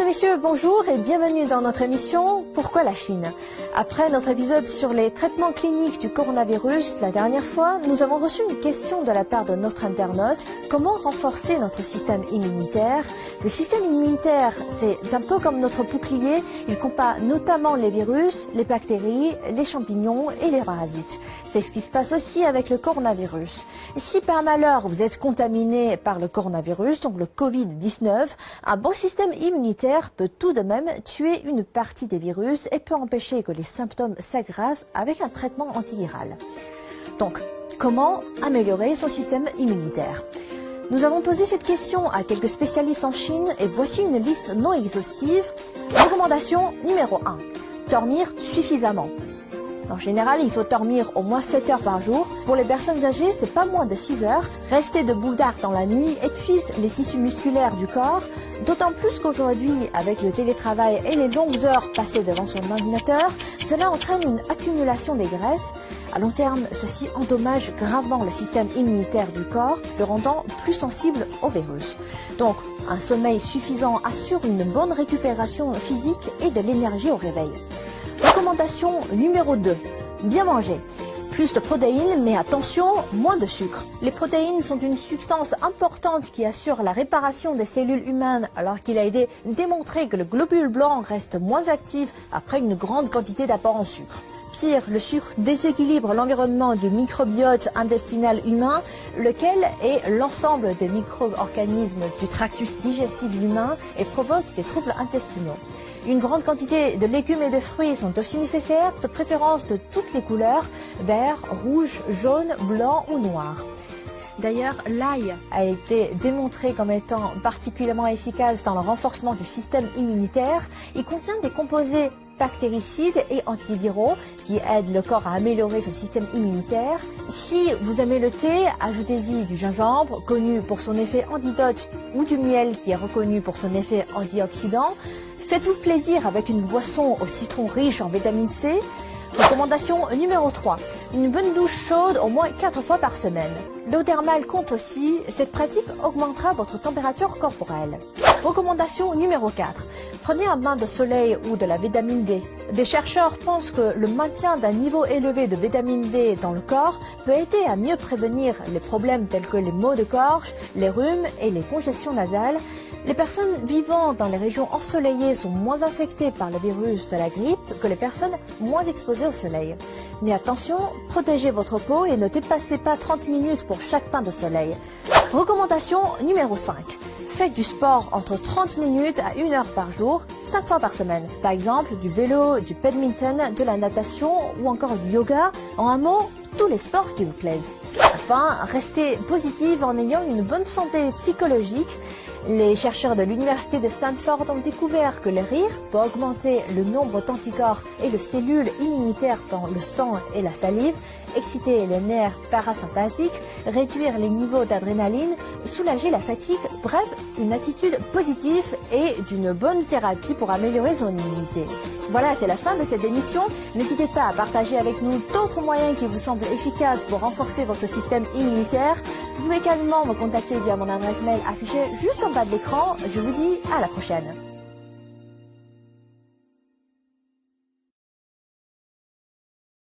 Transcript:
et messieurs, bonjour et bienvenue dans notre émission « Pourquoi la Chine ?». Après notre épisode sur les traitements cliniques du coronavirus, la dernière fois, nous avons reçu une question de la part de notre internaute. Comment renforcer notre système immunitaire ? Le système immunitaire, c'est un peu comme notre bouclier. Il combat notamment les virus, les bactéries, les champignons et les parasites. C'est ce qui se passe aussi avec le coronavirus. Si par malheur vous êtes contaminé par le coronavirus, donc le Covid-19, un bon système immunitaire peut tout de même tuer une partie des virus et peut empêcher que les symptômes s'aggravent avec un traitement antiviral. Donc, comment améliorer son système immunitaire ? Nous avons posé cette question à quelques spécialistes en Chine et voici une liste non exhaustive. Recommandation numéro 1. Dormir suffisamment. En général, il faut dormir au moins 7 heures par jour. Pour les personnes âgées, c'est pas moins de 6 heures. Rester debout tard dans la nuit épuise les tissus musculaires du corps. D'autant plus qu'aujourd'hui, avec le télétravail et les longues heures passées devant son ordinateur, cela entraîne une accumulation des graisses. À long terme, ceci endommage gravement le système immunitaire du corps, le rendant plus sensible au virus. Donc, un sommeil suffisant assure une bonne récupération physique et de l'énergie au réveil. Recommandation numéro 2. Bien manger. Plus de protéines, mais attention, moins de sucre. Les protéines sont une substance importante qui assure la réparation des cellules humaines, alors qu'il a été démontré que le globule blanc reste moins actif après une grande quantité d'apport en sucre. Pire, le sucre déséquilibre l'environnement du microbiote intestinal humain, lequel est l'ensemble des micro-organismes du tractus digestif humain et provoque des troubles intestinaux. Une grande quantité de légumes et de fruits sont aussi nécessaires, de préférence de toutes les couleurs, vert, rouge, jaune, blanc ou noir. D'ailleurs, l'ail a été démontré comme étant particulièrement efficace dans le renforcement du système immunitaire. Il contient des composés bactéricides et antiviraux qui aident le corps à améliorer son système immunitaire. Si vous aimez le thé, ajoutez-y du gingembre, connu pour son effet antidote, ou du miel qui est reconnu pour son effet antioxydant. Faites-vous plaisir avec une boisson au citron riche en vitamine C. Recommandation numéro 3. Une bonne douche chaude au moins 4 fois par semaine. L'eau thermale compte aussi. Cette pratique augmentera votre température corporelle. Recommandation numéro 4. Prenez un bain de soleil ou de la vitamine D. Des chercheurs pensent que le maintien d'un niveau élevé de vitamine D dans le corps peut aider à mieux prévenir les problèmes tels que les maux de gorge, les rhumes et les congestions nasales. Les personnes vivant dans les régions ensoleillées sont moins affectées par le virus de la grippe que les personnes moins exposées au soleil. Mais attention, protégez votre peau et ne dépassez pas 30 minutes pour chaque bain de soleil. Recommandation numéro 5. Faites du sport entre 30 minutes à 1 heure par jour, 5 fois par semaine. Par exemple, du vélo, du badminton, de la natation ou encore du yoga. En un mot, tous les sports qui vous plaisent. Enfin, restez positive en ayant une bonne santé psychologique. Les chercheurs de l'université de Stanford ont découvert que le rire peut augmenter le nombre d'anticorps et de cellules immunitaires dans le sang et la salive, exciter les nerfs parasympathiques, réduire les niveaux d'adrénaline, soulager la fatigue, bref, une attitude positive et d'une bonne thérapie pour améliorer son immunité. Voilà, c'est la fin de cette émission. N'hésitez pas à partager avec nous d'autres moyens qui vous semblent efficaces pour renforcer votre système immunitaire. Vous pouvez également me contacter via mon adresse mail affichée juste en bas de l'écran. Je vous dis à la prochaine.